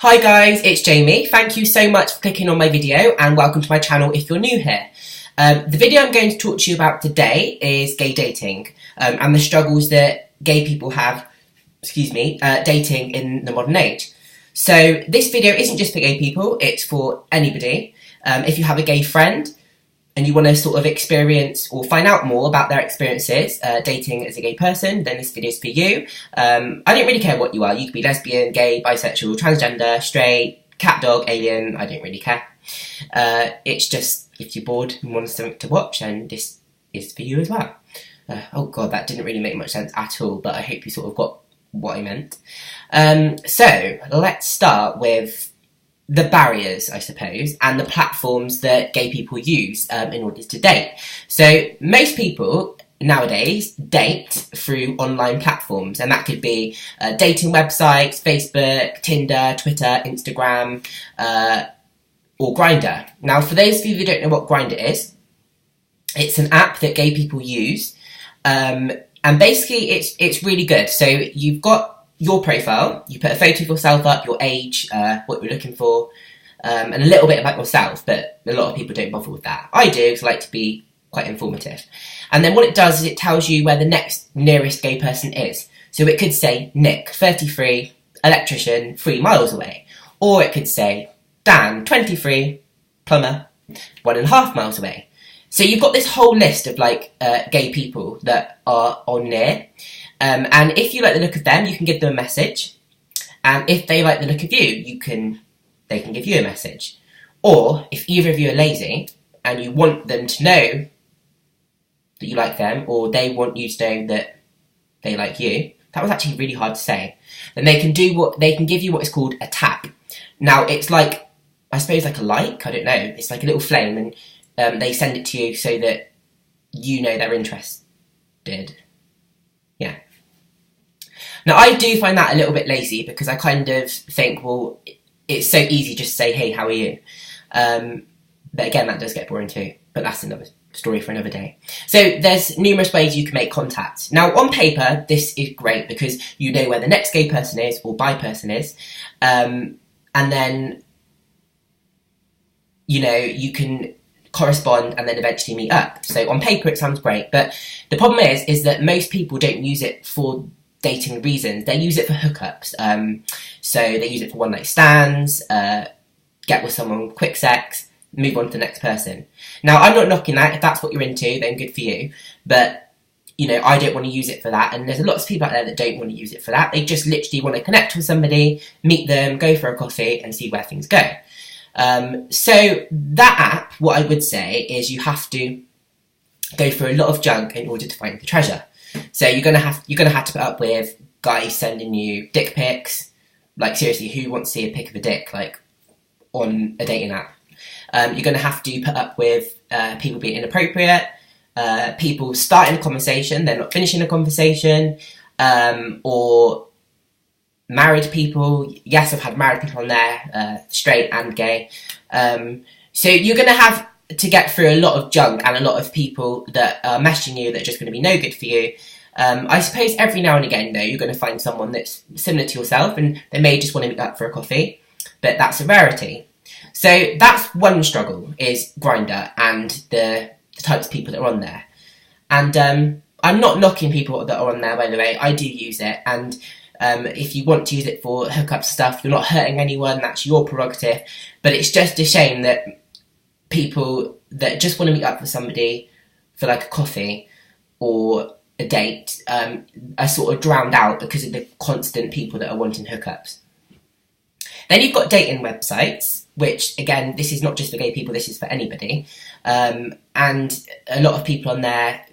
Hi guys, it's Jamie. Thank you so much for clicking on my video and welcome to my channel if you're new here. The video I'm going to talk to you about today is gay dating and the struggles that gay people have, dating in the modern age. So this video isn't just for gay people, it's for anybody. If you have a gay friend and you want to sort of experience or find out more about their experiences dating as a gay person, then this video is for you. I don't really care what you are. You could be lesbian, gay, bisexual, transgender, straight, cat, dog, alien. I don't really care. It's just if you're bored and want something to watch, then this is for you as well. Oh god, that didn't really make much sense at all, but I hope you sort of got what I meant. So let's start with the barriers, I suppose, and the platforms that gay people use in order to date. So most people nowadays date through online platforms, and that could be dating websites, Facebook, Tinder, Twitter, Instagram, or Grindr. Now, for those of you who don't know what Grindr is, it's an app that gay people use, and basically it's really good. So you've got your profile, you put a photo of yourself up, your age, what you're looking for, and a little bit about yourself, but a lot of people don't bother with that. I do, because I like to be quite informative. And then what it does is it tells you where the nearest gay person is. So it could say Nick, 33, electrician, 3 miles away. Or it could say Dan, 23, plumber, 1.5 miles away. So you've got this whole list of gay people that are on near. And if you like the look of them, you can give them a message. And if they like the look of you, they can give you a message. Or if either of you are lazy and you want them to know that you like them, or they want you to know that they like you, that was actually really hard to say, then they can give you what is called a tap. Now it's like, I suppose like a like, I don't know, it's like a little flame, and they send it to you so that you know they're interested. Yeah. Now, I do find that a little bit lazy because I kind of think, well, it's so easy just to say, hey, how are you? But again, that does get boring too. But that's another story for another day. So there's numerous ways you can make contact. Now, on paper, this is great because you know where the next gay person is or bi person is. And then, you can correspond and then eventually meet up. So on paper, it sounds great. But the problem is that most people don't use it for dating reasons. They use it for hookups. So they use it for one-night stands, get with someone, quick sex, move on to the next person. Now, I'm not knocking that. If that's what you're into, then good for you. But, I don't want to use it for that. And there's lots of people out there that don't want to use it for that. They just literally want to connect with somebody, meet them, go for a coffee and see where things go. So that app, what I would say is you have to go through a lot of junk in order to find the treasure. So you're gonna have to put up with guys sending you dick pics. Like seriously, who wants to see a pic of a dick on a dating app? You're gonna have to put up with people being inappropriate, people starting a conversation, they're not finishing a conversation, or married people. Yes, I've had married people on there, straight and gay. So you're gonna have to get through a lot of junk and a lot of people that are messaging you that are just going to be no good for you. I suppose every now and again, though, you're going to find someone that's similar to yourself and they may just want to meet up for a coffee, but that's a rarity. So that's one struggle, is Grindr and the types of people that are on there. And I'm not knocking people that are on there, by the way. I do use it, and if you want to use it for hookup stuff, you're not hurting anyone, that's your prerogative, but it's just a shame that people that just want to meet up with somebody for like a coffee or a date are sort of drowned out because of the constant people that are wanting hookups. Then you've got dating websites, which again, this is not just for gay people, this is for anybody. And a lot of people on there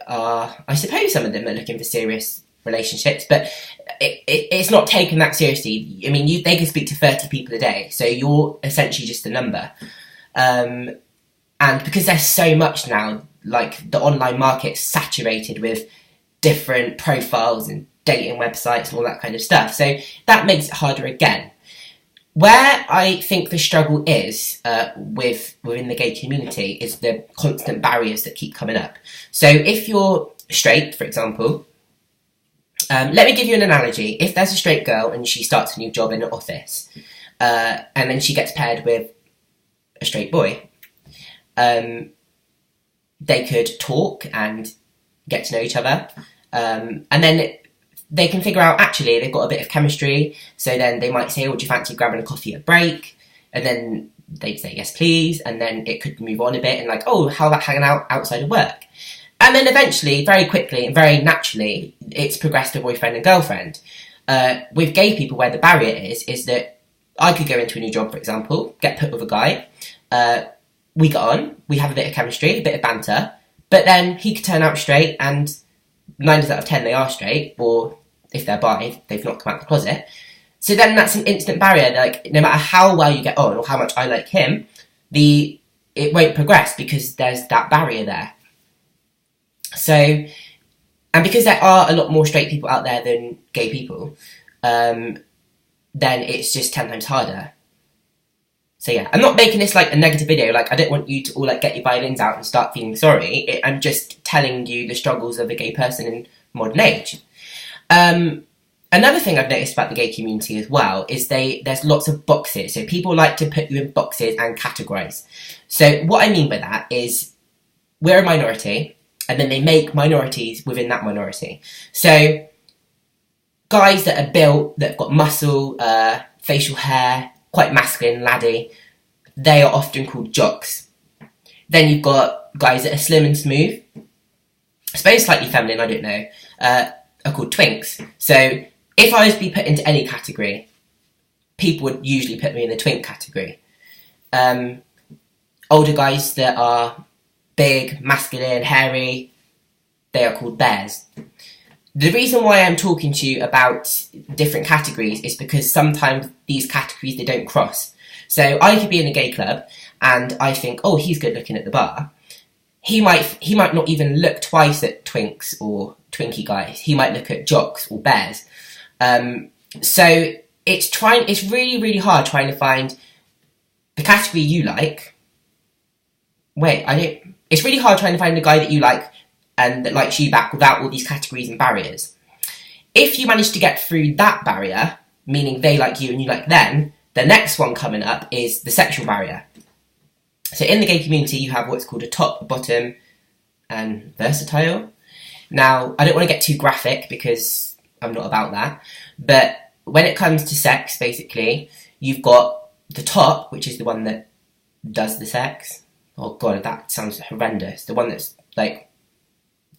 are, I suppose some of them are looking for serious relationships, but it's not taken that seriously. I mean, they can speak to 30 people a day, so you're essentially just a number. And because there's so much now, like the online market's saturated with different profiles and dating websites and all that kind of stuff, so that makes it harder again. Where I think the struggle is within the gay community is the constant barriers that keep coming up. So if you're straight, for example, let me give you an analogy. If there's a straight girl and she starts a new job in an office, and then she gets paired with a straight boy. They could talk and get to know each other, and then they can figure out, actually, they've got a bit of chemistry, so then they might say, oh, do you fancy grabbing a coffee at break? And then they'd say, yes, please, and then it could move on a bit, and like, oh, how about hanging out outside of work? And then eventually, very quickly and very naturally, it's progressed to boyfriend and girlfriend. With gay people, where the barrier is that I could go into a new job, for example, get put with a guy, we get on, we have a bit of chemistry, a bit of banter, but then he could turn out straight, and 9 times out of 10 they are straight, or if they're bi, they've not come out of the closet. So then that's an instant barrier. Like, no matter how well you get on or how much I like him, it won't progress because there's that barrier there. So, and because there are a lot more straight people out there than gay people, then it's just 10 times harder. So yeah, I'm not making this like a negative video. Like, I don't want you to all like get your violins out and start feeling sorry. I'm just telling you the struggles of a gay person in modern age. Another thing I've noticed about the gay community as well is there's lots of boxes. So people like to put you in boxes and categorise. So what I mean by that is we're a minority, and then they make minorities within that minority. So guys that are built, that have got muscle, facial hair, quite masculine, laddie, they are often called jocks. Then you've got guys that are slim and smooth, I suppose slightly feminine, I don't know, are called twinks. So if I was to be put into any category, people would usually put me in the twink category. Older guys that are big, masculine, hairy, they are called bears. The reason why I'm talking to you about different categories is because sometimes these categories, they don't cross. So I could be in a gay club and I think, oh, he's good looking at the bar. He might not even look twice at twinks or twinkie guys. He might look at jocks or bears. So it's really, really hard trying to find the category you like. It's really hard trying to find the guy that you like and that likes you back without all these categories and barriers. If you manage to get through that barrier, meaning they like you and you like them, the next one coming up is the sexual barrier. So in the gay community, you have what's called a top, bottom, and versatile. Now, I don't want to get too graphic because I'm not about that, but when it comes to sex, basically, you've got the top, which is the one that does the sex. Oh god, that sounds horrendous. The one that's, like,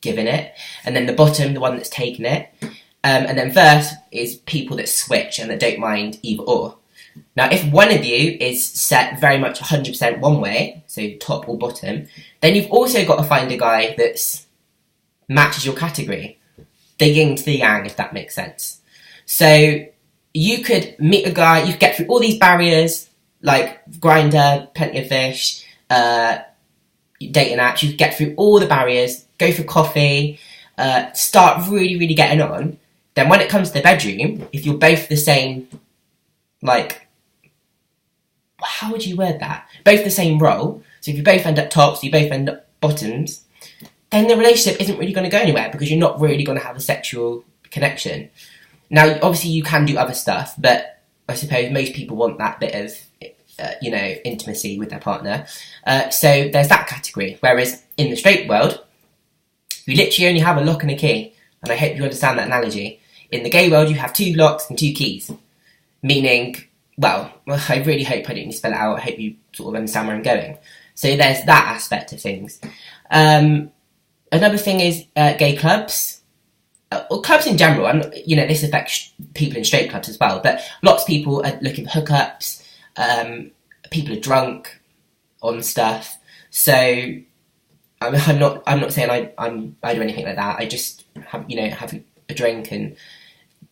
giving it. And then the bottom, the one that's taking it. And then verse is people that switch and that don't mind either or. Now, if one of you is set very much 100% one way, so top or bottom, then you've also got to find a guy that matches your category. The yin to the yang, if that makes sense. So you could meet a guy, you could get through all these barriers, like Grindr, Plenty of Fish, dating apps. You could get through all the barriers, go for coffee, start really, really getting on. Then when it comes to the bedroom, if you're both the same, like, how would you word that? Both the same role. So if you both end up tops, you both end up bottoms, then the relationship isn't really going to go anywhere because you're not really going to have a sexual connection. Now, obviously you can do other stuff, but I suppose most people want that bit of, intimacy with their partner. So there's that category. Whereas in the straight world, you literally only have a lock and a key. And I hope you understand that analogy. In the gay world, you have 2 locks and 2 keys. Meaning, well, I really hope I didn't spell it out. I hope you sort of understand where I'm going. So there's that aspect of things. Another thing is gay clubs. Or clubs in general. This affects people in straight clubs as well. But lots of people are looking for hookups. People are drunk on stuff. So I'm not saying I do anything like that. I just have a drink and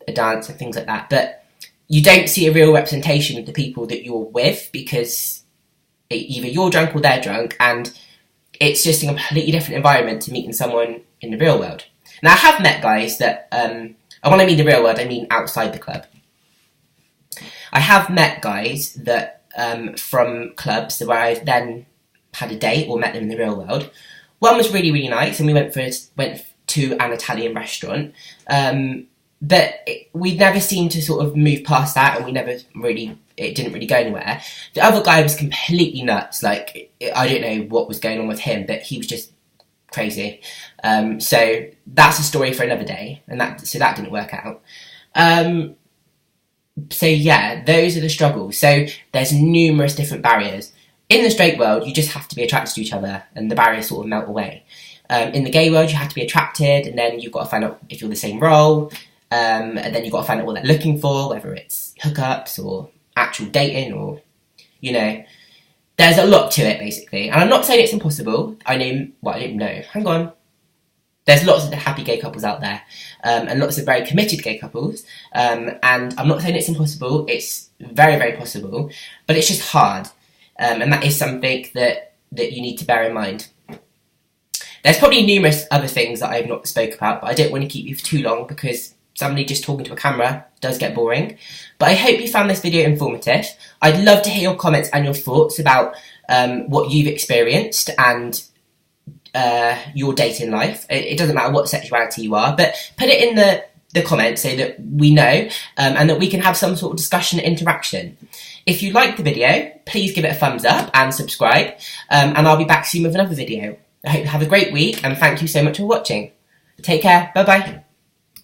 a dance and things like that. But you don't see a real representation of the people that you're with because either you're drunk or they're drunk, and it's just a completely different environment to meeting someone in the real world. Now, I have met guys that, and when I mean the real world, I mean outside the club. I have met guys that, from clubs where I then had a date or met them in the real world. One was really, really nice, and we went to an Italian restaurant. we never seemed to sort of move past that, and it didn't really go anywhere. The other guy was completely nuts. Like, I don't know what was going on with him, but he was just crazy. So that's a story for another day, and that didn't work out. So yeah, those are the struggles. So there's numerous different barriers. In the straight world, you just have to be attracted to each other, and the barriers sort of melt away. In the gay world, you have to be attracted, and then you've got to find out if you're the same role, and then you've got to find out what they're looking for, whether it's hookups or actual dating, or, you know, there's a lot to it, basically. And I'm not saying it's impossible. I don't know. Hang on. There's lots of happy gay couples out there, and lots of very committed gay couples, and I'm not saying it's impossible. It's very, very possible, but it's just hard, and that is something that you need to bear in mind. There's probably numerous other things that I have not spoke about, but I don't want to keep you for too long, because somebody just talking to a camera does get boring. But I hope you found this video informative. I'd love to hear your comments and your thoughts about what you've experienced and your dating life. It doesn't matter what sexuality you are, but put it in the comments so that we know, and that we can have some sort of discussion and interaction. If you liked the video, please give it a thumbs up and subscribe, and I'll be back soon with another video. I hope you have a great week, and thank you so much for watching. Take care. Bye bye.